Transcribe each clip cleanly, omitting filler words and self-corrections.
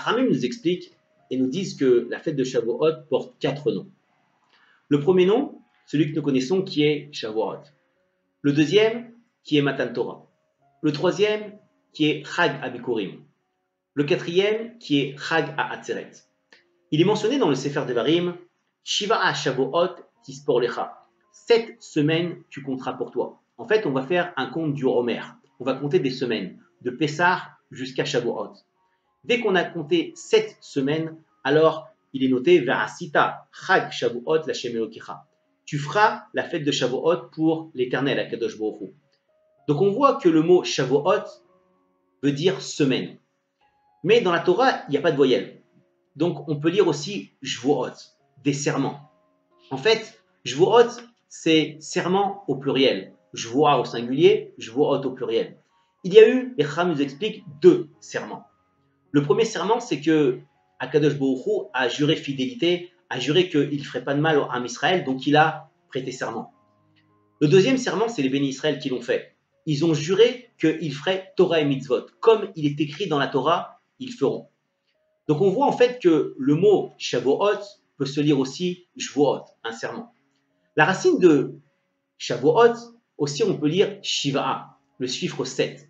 Chachamim nous expliquent et nous disent que la fête de Shavuot porte 4 noms. Le premier nom, celui que nous connaissons, qui est Shavuot. Le deuxième, qui est Matan Torah. Le troisième, qui est Chag Abikurim. Le quatrième, qui est Chag Ha'atzeret. Il est mentionné dans le Sefer Devarim, Shiva'a Shavuot Tispor Lecha. 7 semaines, tu compteras pour toi. En fait, on va faire un compte du Homer. On va compter des semaines, de Pessah jusqu'à Shavuot. Dès qu'on a compté 7 semaines, alors il est noté Ve'asita Chag Shavuot Lashem Elokecha. Tu feras la fête de Shavuot pour l'Éternel, Akadosh Baruch Hu. Donc on voit que le mot Shavuot veut dire semaine. Mais dans la Torah, il n'y a pas de voyelle. Donc on peut lire aussi Shvuot, des serments. En fait, Shvuot, c'est serment au pluriel. Shvuah au singulier, Shvuot au pluriel. Il y a eu, et Chacham nous explique, 2 serments. Le premier serment, c'est que Akadosh Baruch Hu a juré fidélité, a juré qu'il ne ferait pas de mal à Israël, donc il a prêté serment. Le deuxième serment, c'est les bénis Israël qui l'ont fait. Ils ont juré qu'ils feraient Torah et mitzvot. Comme il est écrit dans la Torah, ils feront. Donc on voit en fait que le mot Shavuot peut se lire aussi Shvuot, un serment. La racine de Shavuot, aussi on peut lire Shiva'a, le chiffre 7.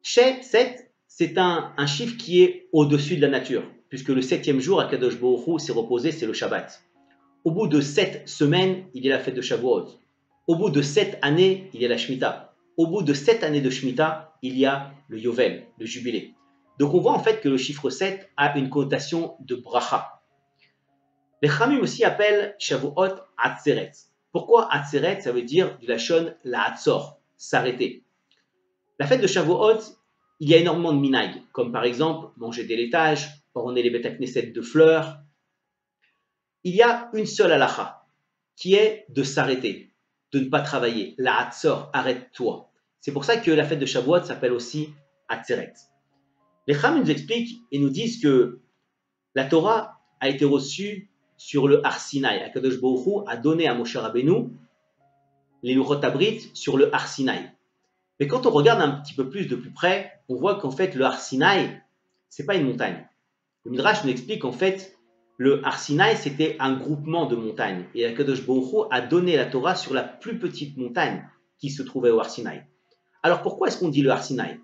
7, c'est un chiffre qui est au-dessus de la nature, puisque le 7e jour, Akadosh Baruch Hu s'est reposé, c'est le Shabbat. Au bout de 7 semaines, il y a la fête de Shavuot. Au bout de 7 années, il y a la Shemitah. Au bout de 7 années de Shemitah, il y a le Yovel, le jubilé. Donc on voit en fait que le chiffre 7 a une connotation de bracha. Les Chachamim aussi appellent Shavuot Atzeret. Pourquoi Atzeret? Ça veut dire du lachon la Hatzor, s'arrêter. La fête de Shavuot, il y a énormément de minag, comme par exemple manger des laitages, orner les Beth Knesset de fleurs. Il y a une seule halacha, qui est de s'arrêter, de ne pas travailler. La Hatzor, arrête-toi. C'est pour ça que la fête de Shavuot s'appelle aussi Atzeret. Les Chachamim nous expliquent et nous disent que la Torah a été reçue sur le Har Sinaï. Akadosh Baruch Hu a donné à Moshe Rabbeinu les Luchot Habrit sur le Har Sinaï. Mais quand on regarde un petit peu plus de plus près, on voit qu'en fait le Har Sinaï, c'est pas une montagne. Le Midrash nous explique qu'en fait le Har Sinaï c'était un groupement de montagnes et Akadosh Baruch Hu a donné la Torah sur la plus petite montagne qui se trouvait au Har Sinaï. Alors pourquoi est-ce qu'on dit le Har Sinaï?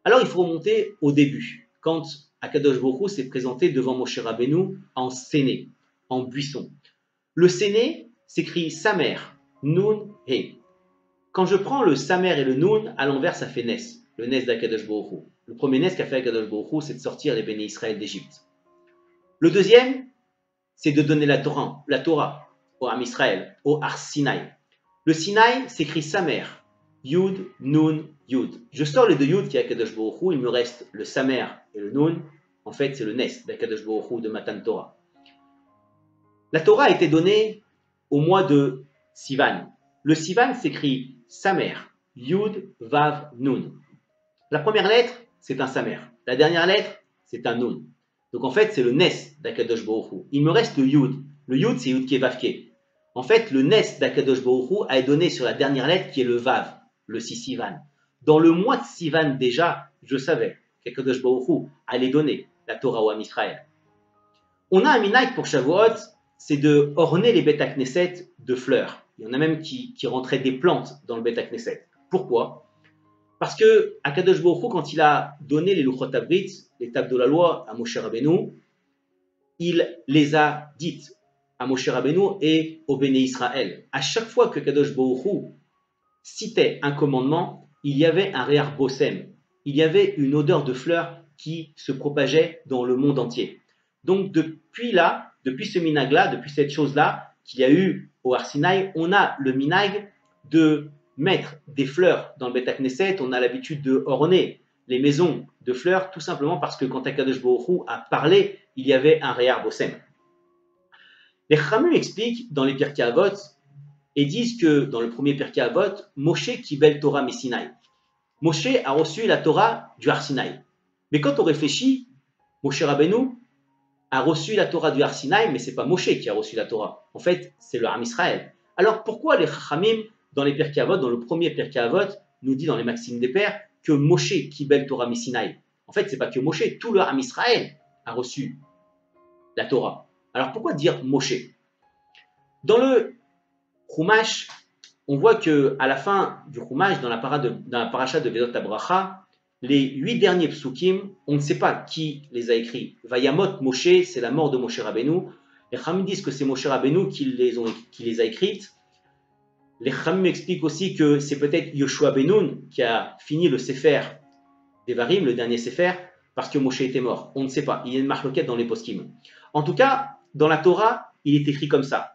Alors il faut remonter au début, quand Akadosh Baruch Hu s'est présenté devant Moshe Rabbeinu en séné, en buisson. Le séné s'écrit Samer, Nun, He. Quand je prends le Samer et le Nun, à l'envers ça fait Nes, le Nes d'Akadosh Baruch Hu. Le premier Nes qu'a fait Akadosh Baruch Hu, c'est de sortir les bénis Israël d'Égypte. Le deuxième, c'est de donner la Torah au Ham Israël, au Har Sinaï. Le Sinaï s'écrit Samer, Yud, Nun, Yud. Je sors les 2 Yud qui est Akadosh Baruch Hu, il me reste le Samer et le Nun. En fait, c'est le Nes d'Akadosh Baruch Hu de Matan Torah. La Torah a été donnée au mois de Sivan. Le Sivan s'écrit Samer, Yud, Vav, Nun. La première lettre, c'est un Samer. La dernière lettre, c'est un Nun. Donc en fait, c'est le Nes d'Akadosh Baruch Hu. Il me reste le Yud. Le Yud, c'est Yud Vav. En fait, le Nes d'Akadosh Baruch Hu a été donné sur la dernière lettre qui est le Vav, le Sivan. Dans le mois de Sivan déjà, je savais qu'Akadosh Baruch Hu allait donner la Torah au Ham Israël. On a un minag pour Shavuot, c'est de orner les Beth Knesset de fleurs. Il y en a même qui rentraient des plantes dans le Beth Knesset. Pourquoi? Parce que Akadosh Baruch Hu, quand il a donné les Luchot Habrit, les tables de la loi à Moshe Rabbeinu, il les a dites à Moshe Rabbeinu et au Béné Israël. À chaque fois que Akadosh Baruch Hu citait un commandement, il y avait un réar bossem, il y avait une odeur de fleurs qui se propageait dans le monde entier. Donc depuis ce minag-là, depuis cette chose-là qu'il y a eu au Har Sinaï, on a le minag de mettre des fleurs dans le Beth Knesset, on a l'habitude de orner les maisons de fleurs, tout simplement parce que quand Akadosh Baruch Hu a parlé, il y avait un réar bossem. Les Chachamim expliquent dans les Pirkei Avot et disent que dans le premier Pirkei Avot, Moshe kibel Torah Mesinaï. Moshe a reçu la Torah du Har Sinaï. Mais quand on réfléchit, Moshe Rabbeinu a reçu la Torah du Har Sinaï, mais ce n'est pas Moshe qui a reçu la Torah. En fait, c'est le Ham Israël. Alors pourquoi les Chachamim, dans les Pirkei Avot, dans le premier Pirkei Avot, nous dit dans les Maximes des Pères que Moshe kibel Torah Mesinaï? En fait, ce n'est pas que Moshe, tout le Ham Israël a reçu la Torah. Alors pourquoi dire Moshe? Dans le Chumash, on voit que à la fin du Chumash, dans la paracha de Vedot Abracha, les 8 derniers psukim, on ne sait pas qui les a écrits. Vayamot Moshe, c'est la mort de Moshe Rabbeinu. Les Chachamim disent que c'est Moshe Rabbeinu qui les a écrites. Les Chachamim expliquent aussi que c'est peut-être Yoshua ben Nun qui a fini le Sefer Devarim, le dernier Sefer, parce que Moshe était mort. On ne sait pas. Il y a une marloquette dans les poskim. En tout cas, dans la Torah, il est écrit comme ça,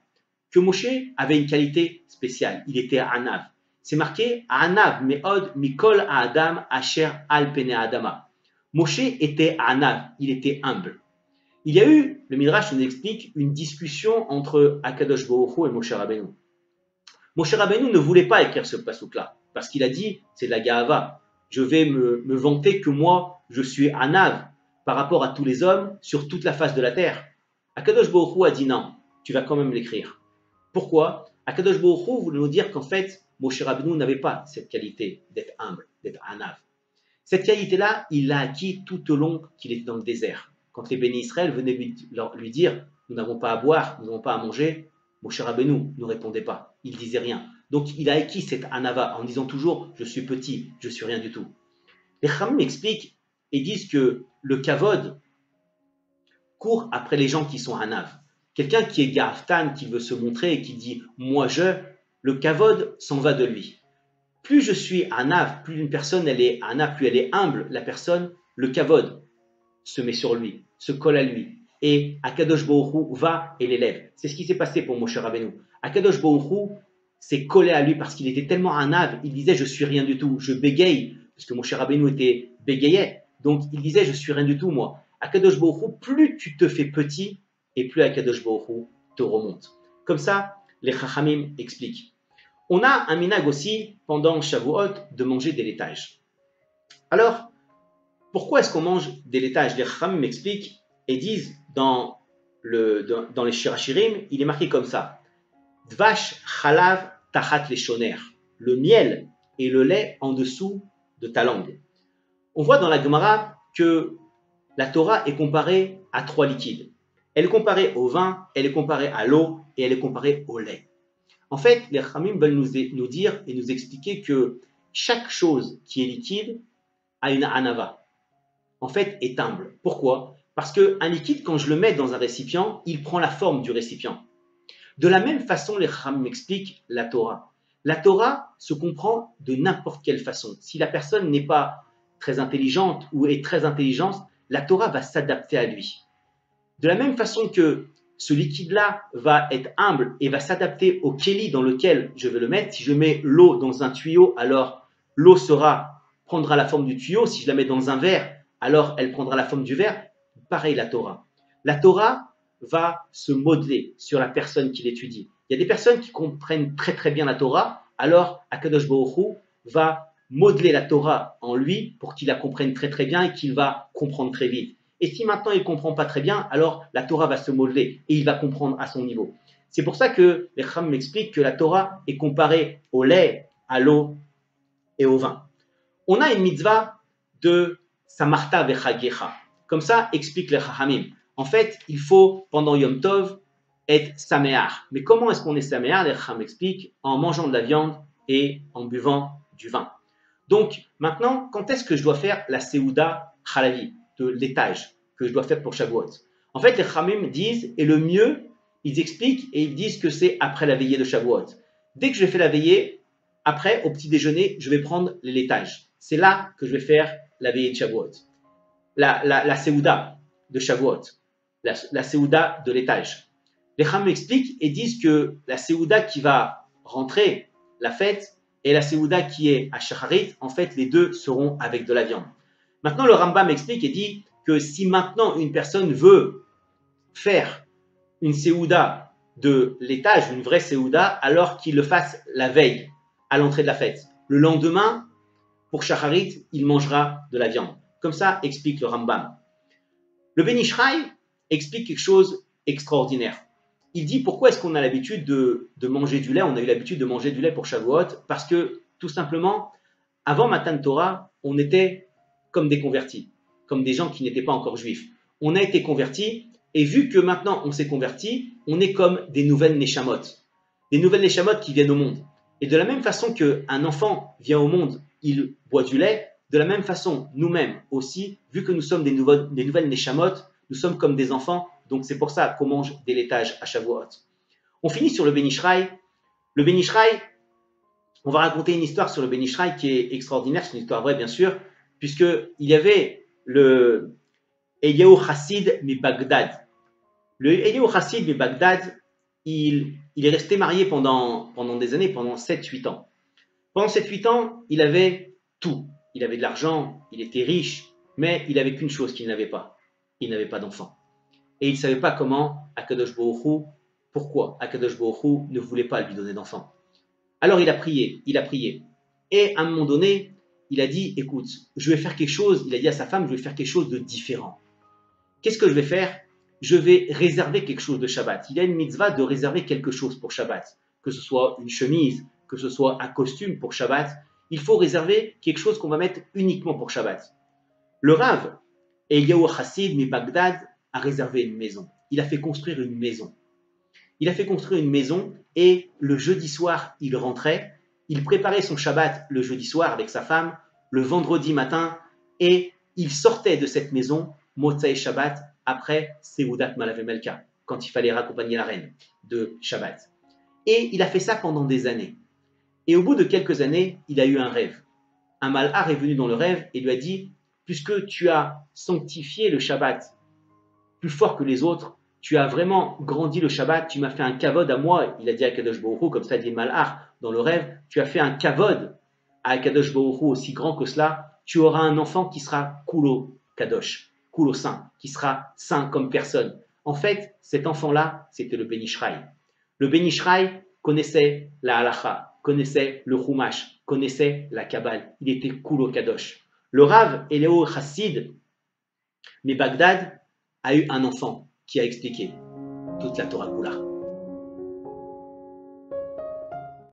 que Moshe avait une qualité spéciale. Il était Anav. C'est marqué Anav me'od mikol Adam asher al pene Adama. Moshe était Anav, il était humble. Il y a eu, le Midrash nous explique, une discussion entre Akadosh Baruch Hu et Moshe Rabbeinu. Moshe Rabbeinu ne voulait pas écrire ce passouk-là, parce qu'il a dit, c'est de la Gahava. Je vais me vanter que moi, je suis Anav par rapport à tous les hommes sur toute la face de la terre. Akadosh Baruch Hu a dit non, tu vas quand même l'écrire. Pourquoi? Akadosh Baruch Hu voulait nous dire qu'en fait, Moshe Rabbeinu n'avait pas cette qualité d'être humble, d'être Anav. Cette qualité-là, il l'a acquis tout au long qu'il était dans le désert. Quand les bénis Israël venaient lui dire, nous n'avons pas à boire, nous n'avons pas à manger, Moshe Rabbeinu ne répondait pas, il disait rien. Donc il a acquis cette Anava en disant toujours, je suis petit, je suis rien du tout. Les Chachamim expliquent et disent que le kavod court après les gens qui sont Anav. Quelqu'un qui est Gaftan, qui veut se montrer et qui dit moi je, le kavod s'en va de lui. Plus je suis Anav, plus une personne elle est Anav, plus elle est humble, la personne, le kavod se met sur lui, se colle à lui. Et Akadosh Baruch Hu va et l'élève. C'est ce qui s'est passé pour Moshe Rabbeinu. Akadosh Baruch Hu s'est collé à lui parce qu'il était tellement Anav, il disait je suis rien du tout, je bégaye, parce que Moshe Rabbeinu était bégayait, donc il disait je suis rien du tout moi. Akadosh Baruch Hu, plus tu te fais petit, et plus Akadosh Baruch Hu te remonte. Comme ça, les Chachamim expliquent. On a un minag aussi, pendant Shavuot, de manger des laitages. Alors, pourquoi est-ce qu'on mange des laitages? Les Chachamim m'expliquent et disent dans les Shirachirim, il est marqué comme ça. Dvash chalav tachat leshoner. Le miel et le lait en dessous de ta langue. On voit dans la Gemara que la Torah est comparée à 3 liquides. Elle est comparée au vin, elle est comparée à l'eau et elle est comparée au lait. En fait, les Chachamim veulent nous dire et nous expliquer que chaque chose qui est liquide a une anava. En fait, est humble. Pourquoi? Parce qu'un liquide, quand je le mets dans un récipient, il prend la forme du récipient. De la même façon, les Chachamim expliquent la Torah. La Torah se comprend de n'importe quelle façon. Si la personne n'est pas très intelligente ou est très intelligente, la Torah va s'adapter à lui. De la même façon que ce liquide-là va être humble et va s'adapter au kéli dans lequel je vais le mettre. Si je mets l'eau dans un tuyau, alors l'eau prendra la forme du tuyau. Si je la mets dans un verre, alors elle prendra la forme du verre. Pareil la Torah. La Torah va se modeler sur la personne qui l'étudie. Il y a des personnes qui comprennent très très bien la Torah, alors Akadosh Baruch Hu va modeler la Torah en lui pour qu'il la comprenne très très bien et qu'il va comprendre très vite. Et si maintenant il ne comprend pas très bien, alors la Torah va se modeler et il va comprendre à son niveau. C'est pour ça que les Chachamim m'expliquent que la Torah est comparée au lait, à l'eau et au vin. On a une mitzvah de Samarta Vechagecha. Comme ça, explique les Chachamim. En fait, il faut, pendant Yom Tov, être Saméar. Mais comment est-ce qu'on est Saméar? Les Chachamim expliquent en mangeant de la viande et en buvant du vin. Donc, maintenant, quand est-ce que je dois faire la Seouda Chalavi, de laitage, que je dois faire pour Shavuot? En fait, les Chachamim disent, et le mieux, ils expliquent et ils disent que c'est après la veillée de Shavuot. Dès que je fais la veillée, après, au petit déjeuner, je vais prendre les laitages. C'est là que je vais faire la veillée de Shavuot. La Seouda de Shavuot. La Seouda de laitage. Les Chachamim expliquent et disent que la Seouda qui va rentrer, la fête, et la Seouda qui est à Shacharit, en fait, les deux seront avec de la viande. Maintenant, le Rambam explique et dit que si maintenant une personne veut faire une Seouda de laitage, une vraie Seouda, alors qu'il le fasse la veille, à l'entrée de la fête. Le lendemain, pour Shacharit, il mangera de la viande. Comme ça, explique le Rambam. Le Ben Ish Chai explique quelque chose d'extraordinaire. Il dit pourquoi est-ce qu'on a l'habitude de manger du lait? On a eu l'habitude de manger du lait pour Shavuot parce que tout simplement, avant Matan Torah, on était comme des convertis, comme des gens qui n'étaient pas encore juifs. on a été converti, et vu que maintenant on s'est converti, on est comme des nouvelles Neshamot. Des nouvelles Neshamot qui viennent au monde. Et de la même façon qu'un enfant vient au monde, il boit du lait, de la même façon, nous-mêmes aussi, vu que nous sommes des nouvelles Neshamot, nous sommes comme des enfants, donc c'est pour ça qu'on mange des laitages à Shavuot. On finit sur le Benishraï. Le Benishraï, on va raconter une histoire sur le Benishraï qui est extraordinaire, c'est une histoire vraie bien sûr, puisqu'il y avait le Eliyahu Chassid mi Bagdad. Le Eliyahu Chassid mi Bagdad, il est resté marié pendant des années, pendant 7-8 ans. Pendant 7-8 ans, il avait tout. Il avait de l'argent, il était riche, mais il n'avait qu'une chose qu'il n'avait pas. Il n'avait pas d'enfant. Et il ne savait pas comment Akadosh Baruch Hu, pourquoi Akadosh Baruch Hu ne voulait pas lui donner d'enfant. Alors il a prié. Et à un moment donné, il a dit, écoute, je vais faire quelque chose, il a dit à sa femme, je vais faire quelque chose de différent. Qu'est-ce que je vais faire? Je vais réserver quelque chose de Shabbat. Il y a une mitzvah de réserver quelque chose pour Shabbat, que ce soit une chemise, que ce soit un costume pour Shabbat. Il faut réserver quelque chose qu'on va mettre uniquement pour Shabbat. Le Rav, Eliyahu Chassid mi Bagdad, a réservé une maison. Il a fait construire une maison. Et le jeudi soir, il rentrait, il préparait son Shabbat le jeudi soir avec sa femme, le vendredi matin, et il sortait de cette maison, Motzai Shabbat, après Seudat Malavé Melka, quand il fallait raccompagner la reine de Shabbat. Et il a fait ça pendant des années. Et au bout de quelques années, il a eu un rêve. Un malhar est venu dans le rêve et lui a dit, puisque tu as sanctifié le Shabbat plus fort que les autres, tu as vraiment grandi le Shabbat, tu m'as fait un kavod à moi, il a dit à Kadosh Baruch Hu, comme ça dit malhar dans le rêve, tu as fait un kavod à Kadosh Baruch Hu aussi grand que cela, tu auras un enfant qui sera kulo kadosh, kulo saint, qui sera saint comme personne. En fait, cet enfant-là, c'était le Benishraï. Le Benishraï connaissait la halacha, connaissait le chumash, connaissait la kabbale, il était kulo kadosh. Le Rav Eliyahu Chassid, mais Bagdad, a eu un enfant qui a expliqué toute la Torah Kula.